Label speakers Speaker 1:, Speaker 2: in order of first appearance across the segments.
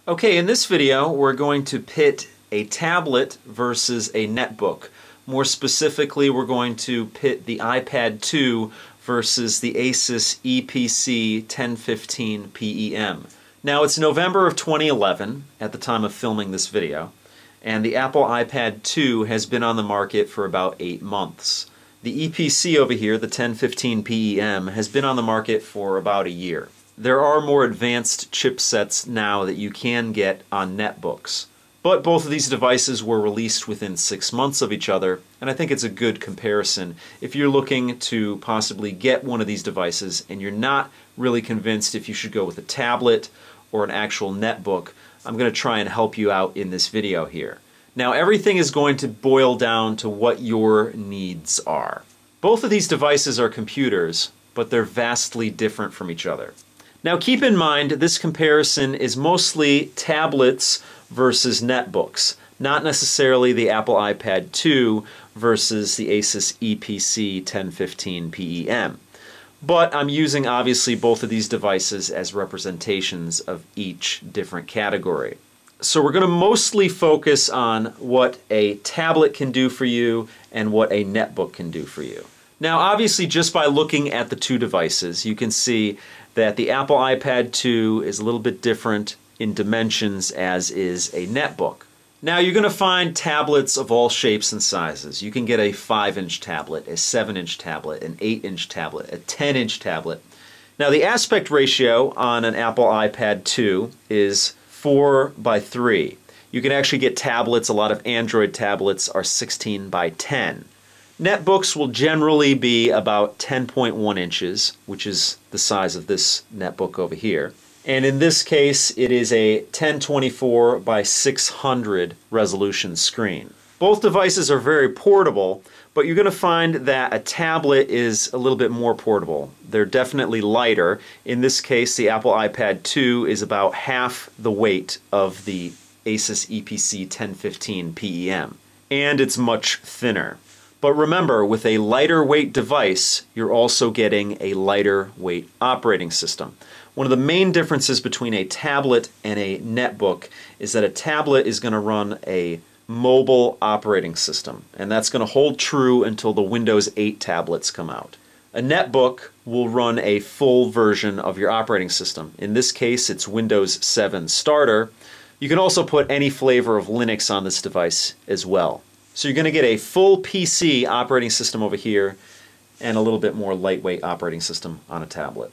Speaker 1: Okay, in this video we're going to pit a tablet versus a netbook. More specifically, we're going to pit the iPad 2 versus the ASUS Eee PC 1015 PEM. Now it's November of 2011 at the time of filming this video, and the Apple iPad 2 has been on the market for about 8 months. The Eee PC over here, the 1015 PEM, has been on the market for about a year. There are more advanced chipsets now that you can get on netbooks, but both of these devices were released within 6 months of each other, and I think it's a good comparison if you're looking to possibly get one of these devices and you're not really convinced if you should go with a tablet or an actual netbook. I'm going to try and help you out in this video here. Now, everything is going to boil down to what your needs are. Both of these devices are computers, but they're vastly different from each other. Now keep in mind, this comparison is mostly tablets versus netbooks, not necessarily the Apple iPad 2 versus the ASUS Eee PC 1015 PEM. But I'm using obviously both of these devices as representations of each different category. So we're going to mostly focus on what a tablet can do for you and what a netbook can do for you. Now obviously, just by looking at the two devices, you can see that the Apple iPad 2 is a little bit different in dimensions as is a netbook. Now you're going to find tablets of all shapes and sizes. You can get a 5-inch tablet, a 7-inch tablet, an 8-inch tablet, a 10-inch tablet. Now the aspect ratio on an Apple iPad 2 is 4:3. You can actually get tablets, a lot of Android tablets are 16:10. Netbooks will generally be about 10.1 inches, which is the size of this netbook over here. And in this case, it is a 1024:600 resolution screen. Both devices are very portable, but you're going to find that a tablet is a little bit more portable. They're definitely lighter. In this case, the Apple iPad 2 is about half the weight of the ASUS Eee PC 1015 PEM, and it's much thinner. But remember, with a lighter weight device, you're also getting a lighter weight operating system. One of the main differences between a tablet and a netbook is that a tablet is going to run a mobile operating system, and that's going to hold true until the Windows 8 tablets come out. A netbook will run a full version of your operating system. In this case, it's Windows 7 Starter. You can also put any flavor of Linux on this device as well. So you're going to get a full PC operating system over here and a little bit more lightweight operating system on a tablet.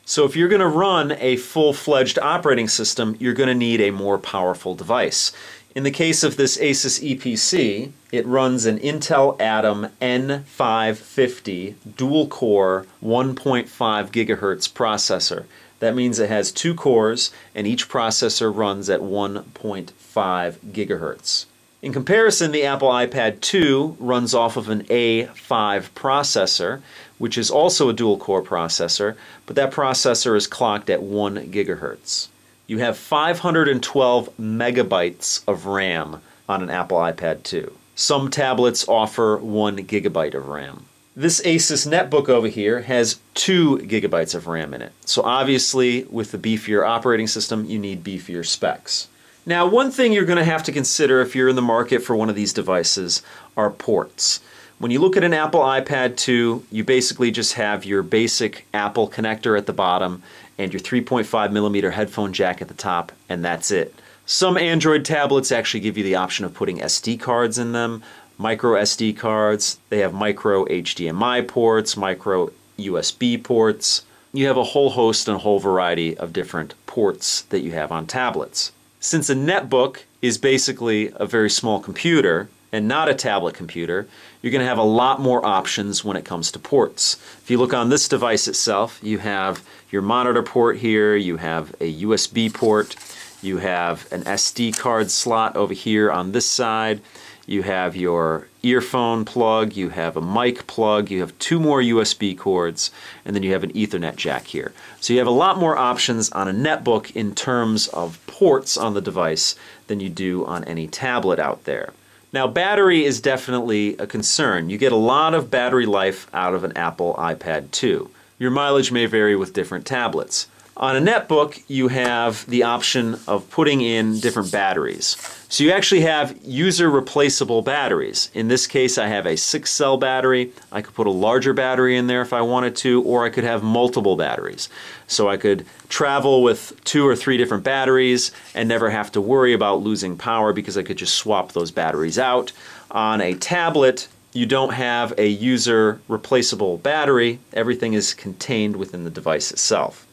Speaker 1: So if you're going to run a full-fledged operating system, you're going to need a more powerful device. In the case of this ASUS Eee PC, it runs an Intel Atom N550 dual-core 1.5 gigahertz processor. That means it has 2 cores, and each processor runs at 1.5 gigahertz. In comparison, the Apple iPad 2 runs off of an A5 processor, which is also a dual-core processor, but that processor is clocked at 1 gigahertz. You have 512 megabytes of RAM on an Apple iPad 2. Some tablets offer 1 gigabyte of RAM. This ASUS netbook over here has 2 gigabytes of RAM in it. So obviously, with the beefier operating system, you need beefier specs. Now, one thing you're going to have to consider if you're in the market for one of these devices are ports. When you look at an Apple iPad 2, you basically just have your basic Apple connector at the bottom and your 3.5mm headphone jack at the top, and that's it. Some Android tablets actually give you the option of putting SD cards in them, micro SD cards. They have micro HDMI ports, micro USB ports. You have a whole host and a whole variety of different ports that you have on tablets. Since a netbook is basically a very small computer and not a tablet computer, you're going to have a lot more options when it comes to ports. If you look on this device itself, you have your monitor port here, you have a USB port, you have an SD card slot over here on this side, you have your earphone plug, you have a mic plug, you have 2 more USB cords, and then you have an Ethernet jack here. So you have a lot more options on a netbook in terms of ports on the device than you do on any tablet out there. Now, battery is definitely a concern. You get a lot of battery life out of an Apple iPad 2. Your mileage may vary with different tablets. On a netbook, you have the option of putting in different batteries. So you actually have user replaceable batteries. In this case, I have a 6-cell battery. I could put a larger battery in there if I wanted to, or I could have multiple batteries. So I could travel with 2 or 3 different batteries and never have to worry about losing power because I could just swap those batteries out. On a tablet, you don't have a user replaceable battery. Everything is contained within the device itself.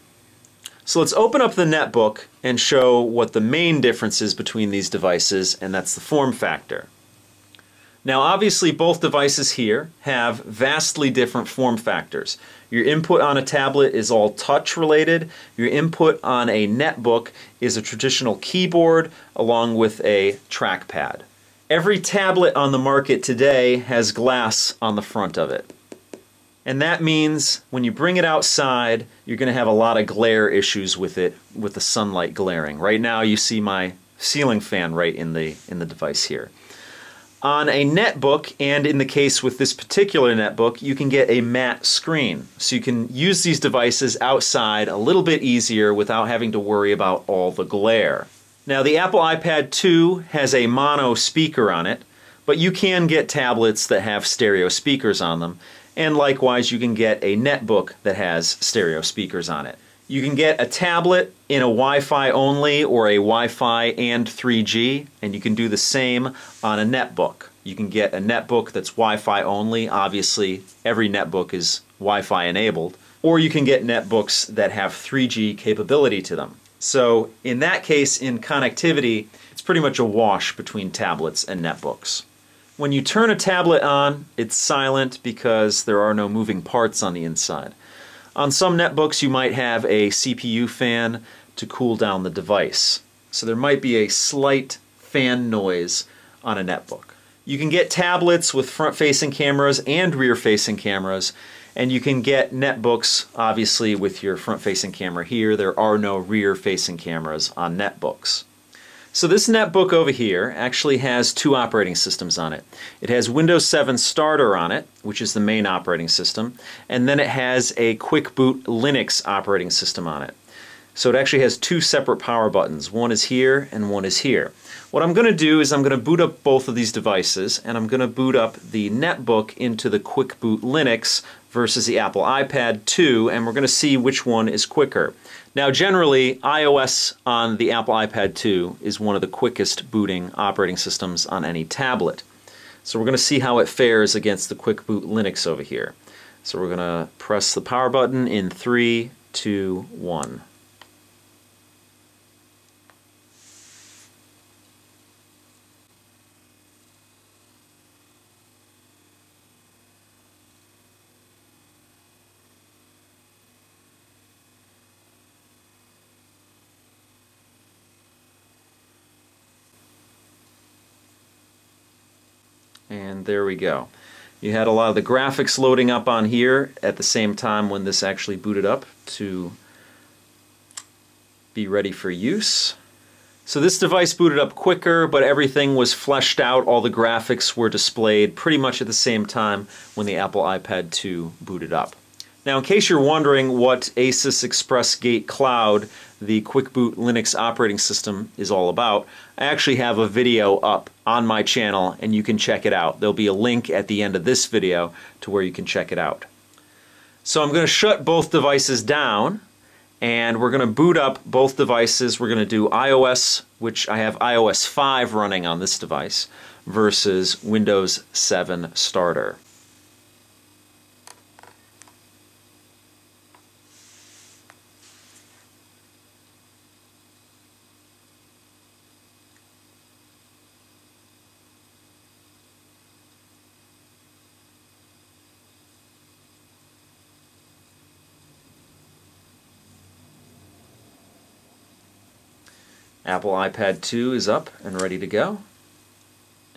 Speaker 1: So let's open up the netbook and show what the main difference is between these devices, and that's the form factor. Now obviously both devices here have vastly different form factors. Your input on a tablet is all touch related. Your input on a netbook is a traditional keyboard along with a trackpad. Every tablet on the market today has glass on the front of it. And that means when you bring it outside, you're going to have a lot of glare issues with it, with the sunlight glaring. Right now you see my ceiling fan right in the device here. On a netbook, and in the case with this particular netbook, you can get a matte screen. So you can use these devices outside a little bit easier without having to worry about all the glare. Now the Apple iPad 2 has a mono speaker on it, but you can get tablets that have stereo speakers on them. And likewise, you can get a netbook that has stereo speakers on it. You can get a tablet in a Wi-Fi only or a Wi-Fi and 3G, and you can do the same on a netbook. You can get a netbook that's Wi-Fi only. Obviously, every netbook is Wi-Fi enabled. Or you can get netbooks that have 3G capability to them. So in that case, in connectivity, it's pretty much a wash between tablets and netbooks. When you turn a tablet on, it's silent because there are no moving parts on the inside. On some netbooks, you might have a CPU fan to cool down the device. So there might be a slight fan noise on a netbook. You can get tablets with front-facing cameras and rear-facing cameras, and you can get netbooks, obviously, with your front-facing camera here. There are no rear-facing cameras on netbooks. So this netbook over here actually has 2 operating systems on it. It has Windows 7 Starter on it, which is the main operating system, and then it has a Quick Boot Linux operating system on it. So it actually has 2 separate power buttons. One is here and one is here. What I'm going to do is I'm going to boot up both of these devices, and I'm going to boot up the netbook into the Quick Boot Linux versus the Apple iPad 2, and we're going to see which one is quicker. Now generally, iOS on the Apple iPad 2 is one of the quickest booting operating systems on any tablet. So we're going to see how it fares against the Quick Boot Linux over here. So we're going to press the power button in 3, 2, 1. And there we go. You had a lot of the graphics loading up on here at the same time when this actually booted up to be ready for use. So this device booted up quicker, but everything was fleshed out. All the graphics were displayed pretty much at the same time when the Apple iPad 2 booted up. Now, in case you're wondering what ASUS ExpressGate Cloud, the Quick Boot Linux operating system, is all about, I actually have a video up on my channel and you can check it out. There'll be a link at the end of this video to where you can check it out. So I'm going to shut both devices down and we're going to boot up both devices. We're going to do iOS, which I have iOS 5 running on this device, versus Windows 7 Starter. Apple iPad 2 is up and ready to go,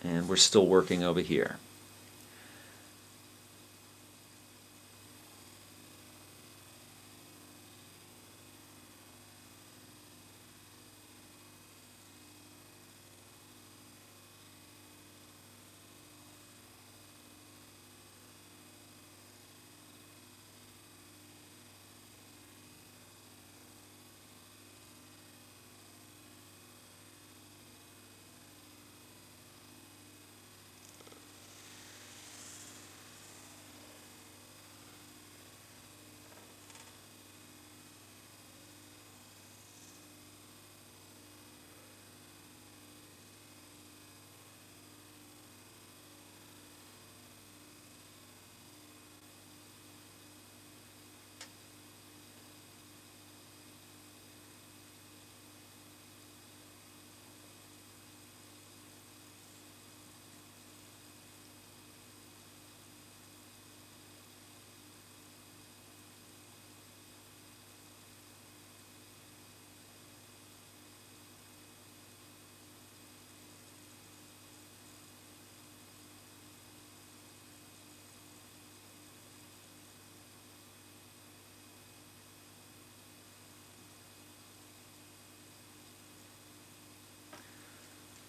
Speaker 1: and we're still working over here.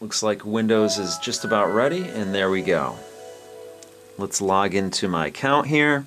Speaker 1: Looks like Windows is just about ready, and there we go. Let's log into my account here.